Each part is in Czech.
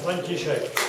František.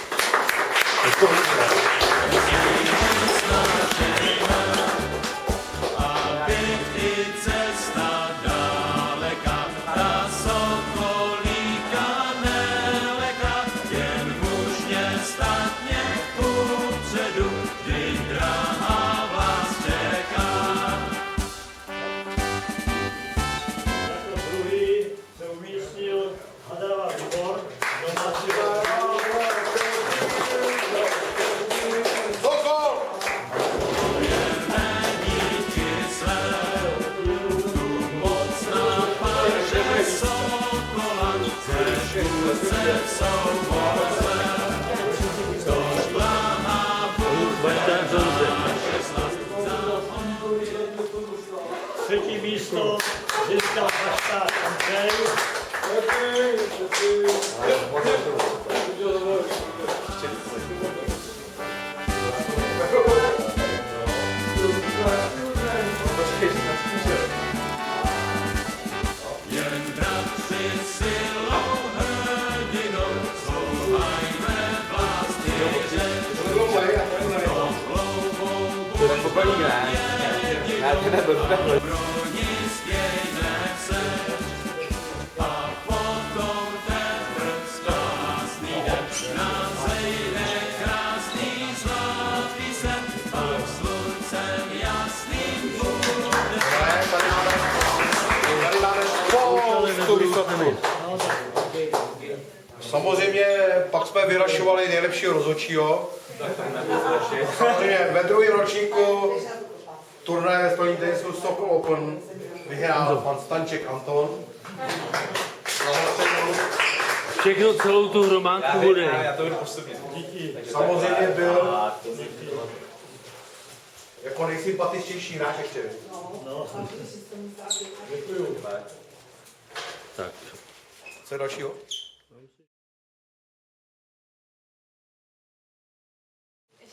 Třetí místo získal Paštář Andrej. Samozřejmě pak jsme vyrašovali nejlepšího rozhodčího. Samozřejmě ve druhém ročníku turnaje stolní tenisu Sokol Open vyhrál pan Stanček Anton. Všechno, celou tu hromádku bude. Já to budu postupně. Samozřejmě byl jako nejsympatičtější hráč ještě. Děkuju. Tak. Co je dalšího?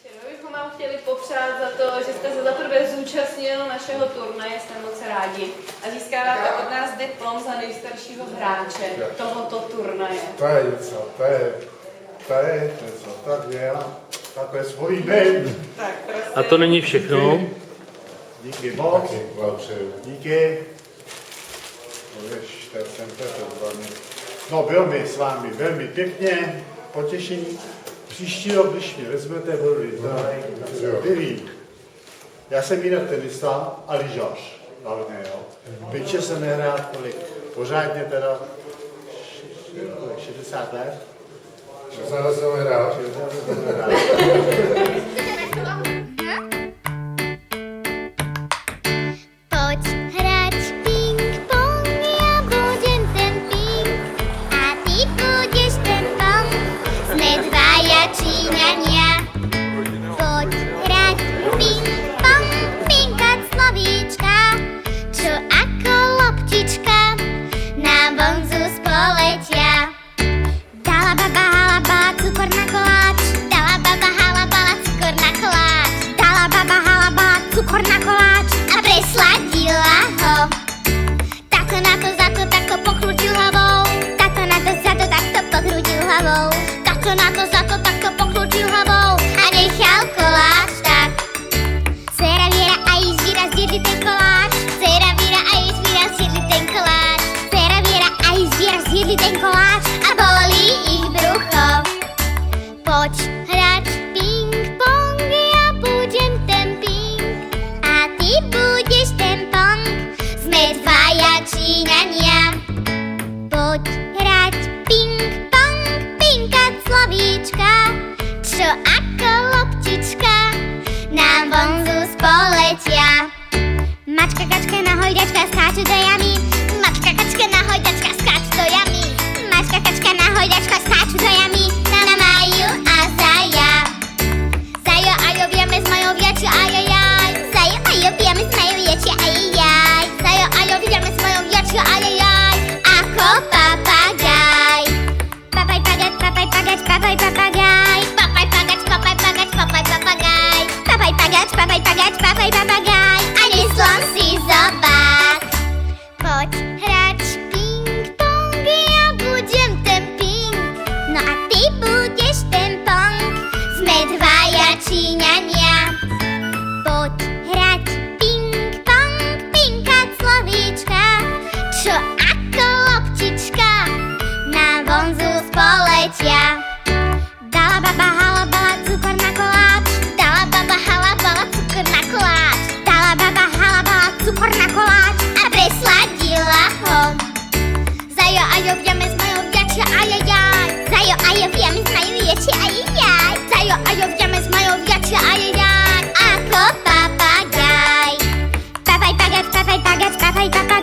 My bychom vám chtěli popřát za to, že jste se za prvé zúčastnil našeho turnaje, jsme moc rádi. A získáváte od nás diplom za nejstaršího hráče tohoto turnaje. To je něco, to je něco, tak je svůj jmen. Tak, prosím. A to není všechno. Díky moc, díky. No byl mi s vámi velmi pěkně, potěšení. Příští rok, když mě vezmete, budu vyrým. Já jsem jinak tenista a lyžař, hlavně, jo. Byče jsem nehrál kolik, pořádně teda 60 let. 60 let jsem hrál. Poď hrať ping-pong, ja budem ten ping a ty budeš ten pong. Sme dvaja Číňania. Poď hrať ping-pong, pinkať slovíčka, čo ako loptička na bonzu spoletia. Dala baba halaba cukor na koláč, dala baba halaba cukor na koláč, dala baba halaba cukor na koláč a presladila ho. Takto na to za to takto pokrútil hlavou, takto na to za to takto pokrútil hlavou, takto na to za to takto pokrútil hlavou a nechal koláč tak. Cera Viera a Jižíra zjedli ten koláč, Cera Viera a Jižíra zjedli ten koláč, Cera Viera a Jižíra zjedli ten koláč a bolí ich brucho. Poď hrať ping-pong, ja budem ten ping a ty budeš ten pong. Sme dvaja Číňania. Poď hrať ping-pong, pinkať slovíčka, čo ako loptička na bonzu spoletia. Mačka, kačka, nahojdačka skáču do jamy, mačka, kačka, nahojdačka skáču do jamy, mačka, kačka, nahojdačka skáču do jamy, na Maju a Zaja. Zajo a jo vieme z mojou viači, ajajaj, Zajo a jo vieme z mojou viači, ajajaj, Zajo a jo vieme z mojou viači, ajajaj, ako papagaj. Papaj pagać, papaj pagać, papaj papagaj, papaj pagać, papaj pagać, papaj papagaj, papaj pagać, papaj pagać, papaj papagaj, a neslom si zobák. baba halabala cukor na koláč. Dala baba halabala cukor na koláč. Dala baba halabala cukor na koláč a presladila ho. Zajo a jo v jame znajú vďačia ajajaj. Zajo a jo v jame znajú vďačia ajajaj. Zajo a jo v jame znajú vďačia ajajaj. Ako papagaj. Papaj pagač, papaj pagač, papaj papaj.